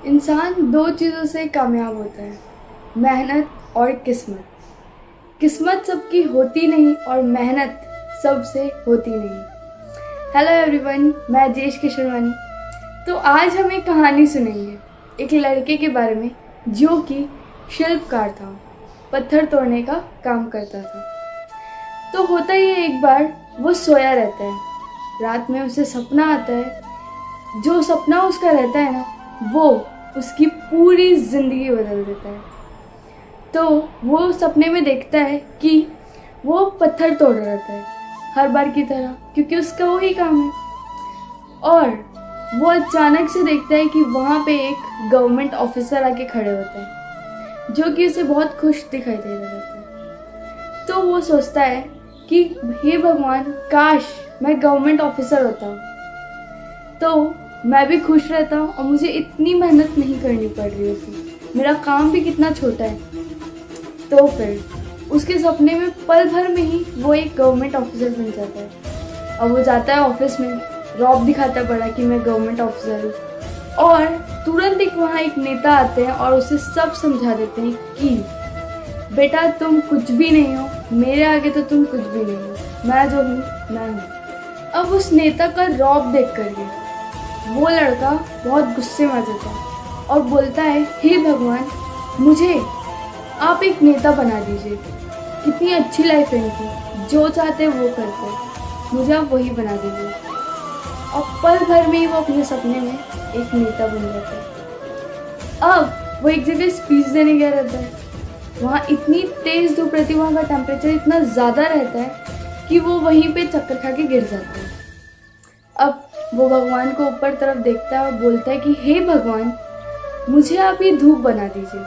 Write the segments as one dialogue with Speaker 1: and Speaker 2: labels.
Speaker 1: इंसान दो चीज़ों से कामयाब होता है, मेहनत और किस्मत। किस्मत सबकी होती नहीं और मेहनत सबसे होती नहीं। हेलो एवरीवन, मैं जेश किशोरवानी। तो आज हम एक कहानी सुनेंगे एक लड़के के बारे में जो कि शिल्पकार था, पत्थर तोड़ने का काम करता था। तो होता ही है, एक बार वो सोया रहता है, रात में उसे सपना आता है। जो सपना उसका रहता है ना, वो उसकी पूरी ज़िंदगी बदल देता है। तो वो सपने में देखता है कि वो पत्थर तोड़ रहा रहता है हर बार की तरह, क्योंकि उसका वही काम है। और वो अचानक से देखता है कि वहाँ पे एक गवर्नमेंट ऑफिसर आके खड़े होते हैं जो कि उसे बहुत खुश दिखाई दे रहा रहता है। तो वो सोचता है कि हे भगवान, काश मैं गवर्नमेंट ऑफिसर होता तो मैं भी खुश रहता और मुझे इतनी मेहनत नहीं करनी पड़ रही होती, मेरा काम भी कितना छोटा है। तो फिर उसके सपने में पल भर में ही वो एक गवर्नमेंट ऑफिसर बन जाता है। और वो जाता है ऑफिस में, रौब दिखाता पड़ा कि मैं गवर्नमेंट ऑफिसर हूँ। और तुरंत वहाँ एक नेता आते हैं और उसे सब समझा देते हैं कि बेटा तुम कुछ भी नहीं हो, मेरे आगे तो तुम कुछ भी नहीं हो, मैं जो हूँ मैं हूँ। अब उस नेता का रौब देख करके वो लड़का बहुत गुस्से में आ जाता है और बोलता है, हे भगवान, मुझे आप एक नेता बना दीजिए। कितनी अच्छी लाइफ है इनकी, जो चाहते वो करते, मुझे आप वही बना दीजिए। और पल भर में ही वो अपने सपने में एक नेता बन जाता है। अब वो एक जगह स्पीच देने गया रहता है। वहाँ इतनी तेज़ धूप रहती है, वहाँ का टेम्परेचर इतना ज़्यादा रहता है कि वो वहीं पे चक्कर खा के गिर जाता है। अब वो भगवान को ऊपर तरफ देखता है और बोलता है कि हे भगवान, मुझे आप ये धूप बना दीजिए,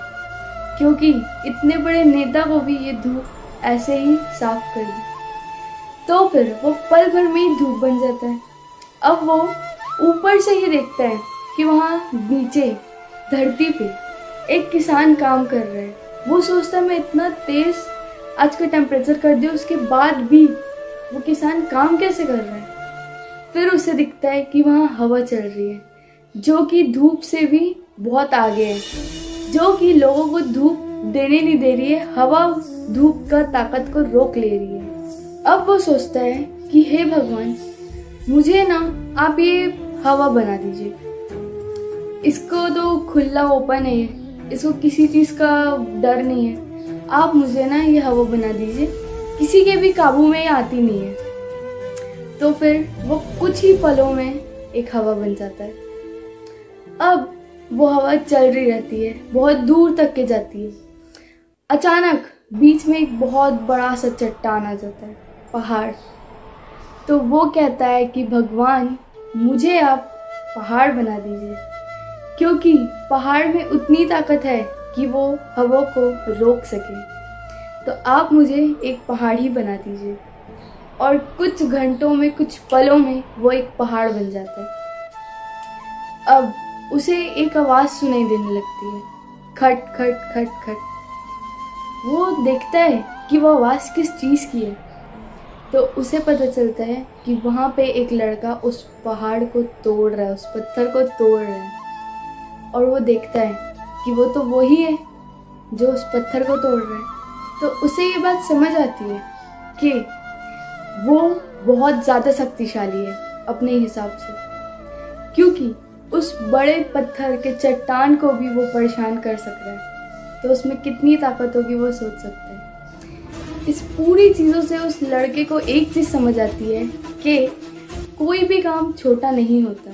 Speaker 1: क्योंकि इतने बड़े नेता को भी ये धूप ऐसे ही साफ कर दी। तो फिर वो पल भर में ही धूप बन जाता है। अब वो ऊपर से ही देखता है कि वहाँ नीचे धरती पे एक किसान काम कर रहे हैं। वो सोचता है मैं इतना तेज़ आज का टेम्परेचर कर दिया, उसके बाद भी वो किसान काम कैसे कर रहा है। फिर उसे दिखता है कि वहाँ हवा चल रही है जो कि धूप से भी बहुत आगे है, जो कि लोगों को धूप देने नहीं दे रही है। हवा धूप का ताकत को रोक ले रही है। अब वो सोचता है कि हे भगवान, मुझे ना आप ये हवा बना दीजिए। इसको तो खुला ओपन है, इसको किसी चीज़ का डर नहीं है। आप मुझे ना ये हवा बना दीजिए, किसी के भी काबू में ये आती नहीं है। तो फिर वो कुछ ही पलों में एक हवा बन जाता है। अब वो हवा चल रही रहती है, बहुत दूर तक के जाती है। अचानक बीच में एक बहुत बड़ा सा चट्टान आ जाता है, पहाड़। तो वो कहता है कि भगवान, मुझे आप पहाड़ बना दीजिए, क्योंकि पहाड़ में उतनी ताकत है कि वो हवा को रोक सके। तो आप मुझे एक पहाड़ ही बना दीजिए। और कुछ घंटों में, कुछ पलों में वो एक पहाड़ बन जाता है। अब उसे एक आवाज़ सुनाई देने लगती है, खट खट खट खट। वो देखता है कि वो आवाज़ किस चीज़ की है। तो उसे पता चलता है कि वहाँ पे एक लड़का उस पहाड़ को तोड़ रहा है, उस पत्थर को तोड़ रहा है। और वो देखता है कि वो तो वही है जो उस पत्थर को तोड़ रहा है। तो उसे ये बात समझ आती है कि वो बहुत ज़्यादा शक्तिशाली है अपने हिसाब से, क्योंकि उस बड़े पत्थर के चट्टान को भी वो परेशान कर सकता है। तो उसमें कितनी ताकत होगी वो सोच सकता है। इस पूरी चीज़ों से उस लड़के को एक चीज़ समझ आती है कि कोई भी काम छोटा नहीं होता,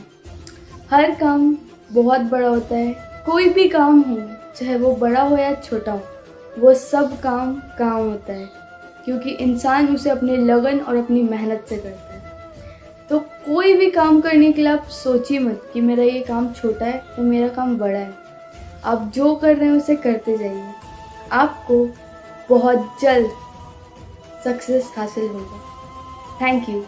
Speaker 1: हर काम बहुत बड़ा होता है। कोई भी काम हो, चाहे वो बड़ा हो या छोटा हो, वो सब काम होता है, क्योंकि इंसान उसे अपने लगन और अपनी मेहनत से करता है। तो कोई भी काम करने के लिए आप सोचिए मत कि मेरा ये काम छोटा है या मेरा काम बड़ा है। आप जो कर रहे हैं उसे करते जाइए, आपको बहुत जल्द सक्सेस हासिल होगा। Thank you.